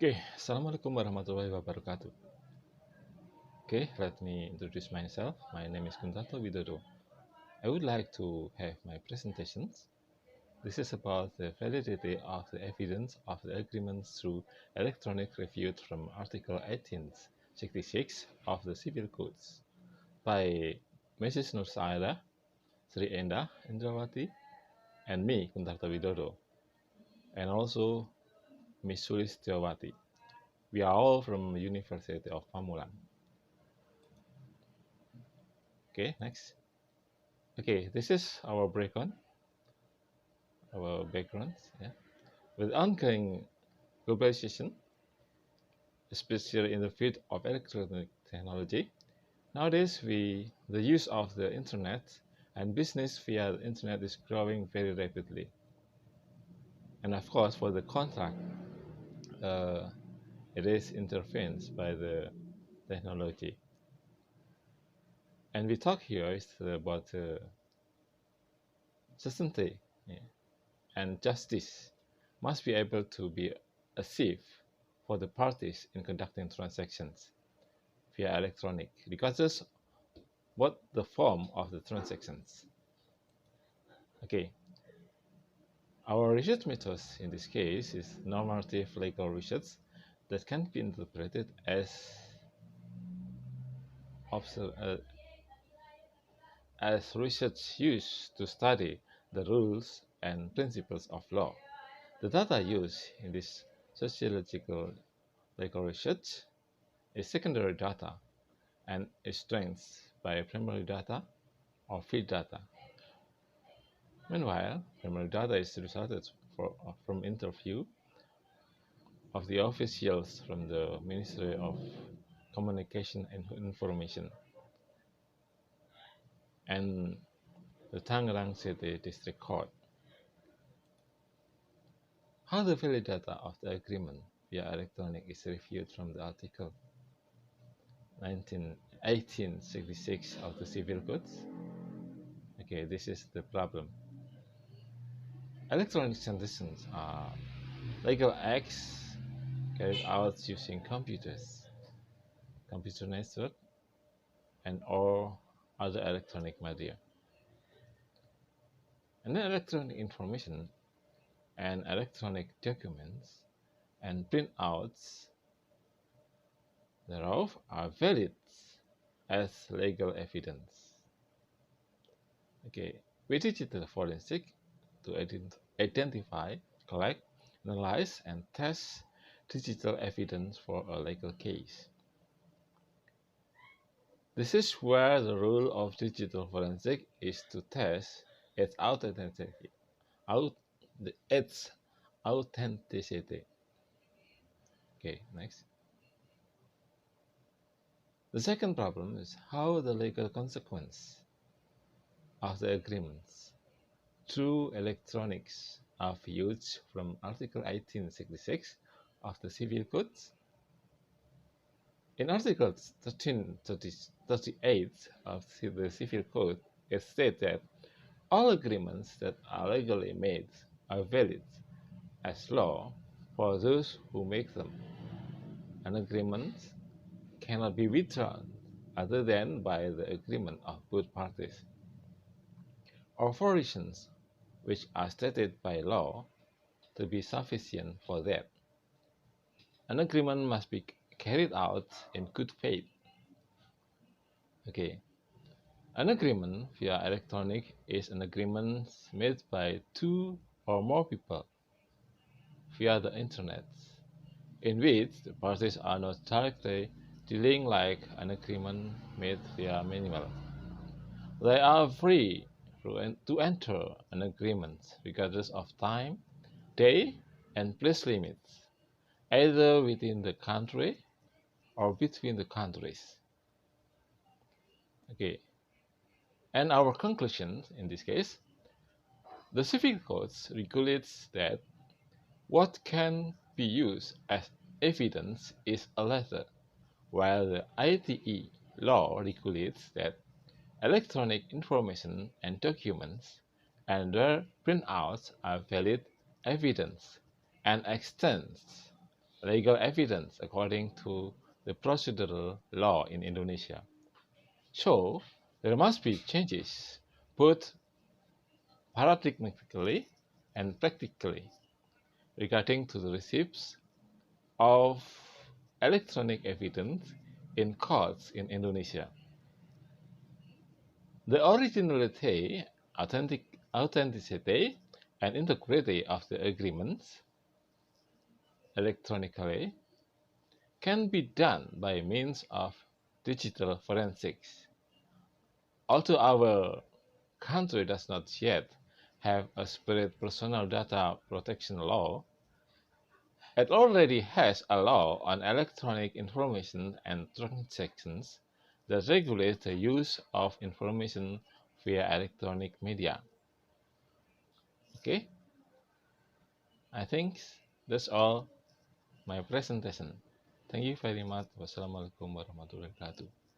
Okay, Assalamualaikum warahmatullahi wabarakatuh. Okay, let me introduce myself. My name is Kuntato Widodo. I would like to have my presentations. This is about the validity of the evidence of the agreements through electronic review from Article 1866 of the Civil Codes by Mrs. Nur Saida, Sri Enda Indrawati, and me, Kuntato Widodo, and also Ms. Sulistiawati. We are all from the University of Pamulang. Okay, next. Okay, this is our background. Yeah. With ongoing globalization, especially in the field of electronic technology, nowadays the use of the internet and business via the internet is growing very rapidly. And of course, for the contract, it is intervened by the technology. And we talk here is about certainty, yeah, and justice must be able to be achieved for the parties in conducting transactions via electronic, regardless what the form of the transactions. Okay, our research methods in this case is normative legal research that can be interpreted as research used to study the rules and principles of law. The data used in this sociological legal research is secondary data and is strengthened by primary data or field data. Meanwhile, primary data is resulted from interview of the officials from the Ministry of Communication and Information and the Tangerang City District Court. How the valid data of the agreement via electronic is reviewed from the Article 1866 of the Civil Codes. Okay, this is the problem. Electronic transactions are legal acts carried out using computers, computer network, and or other electronic media. And then electronic information and electronic documents and printouts thereof are valid as legal evidence. Okay, with digital forensic to identify, collect, analyze, and test digital evidence for a legal case. This is where the role of digital forensic is to test its authenticity. Okay, next. The second problem is how the legal consequence of the agreements through electronics are viewed from Article 1866 of the Civil Codes. In Article 1338 of the Civil Code, it states that all agreements that are legally made are valid as law for those who make them. An agreement cannot be withdrawn other than by the agreement of both parties, or for reasons which are stated by law to be sufficient for that. An agreement must be carried out in good faith. Okay. An agreement via electronic is an agreement made by two or more people via the internet, in which the parties are not directly dealing like an agreement made via manual. They are free to enter an agreement regardless of time, day, and place limits, either within the country or between the countries. Okay. And our conclusion in this case, the Civil Codes regulates that what can be used as evidence is a letter, while the ITE law regulates that electronic information and documents and their printouts are valid evidence and extends legal evidence according to the procedural law in Indonesia. So, there must be changes, both paradigmatically and practically, regarding to the receipts of electronic evidence in courts in Indonesia. The originality, authenticity, and integrity of the agreements electronically can be done by means of digital forensics. Although our country does not yet have a separate personal data protection law, it already has a law on electronic information and transactions that regulates the use of information via electronic media. Okay, I think that's all my presentation. Thank you very much. Wassalamualaikum warahmatullahi wabarakatuh.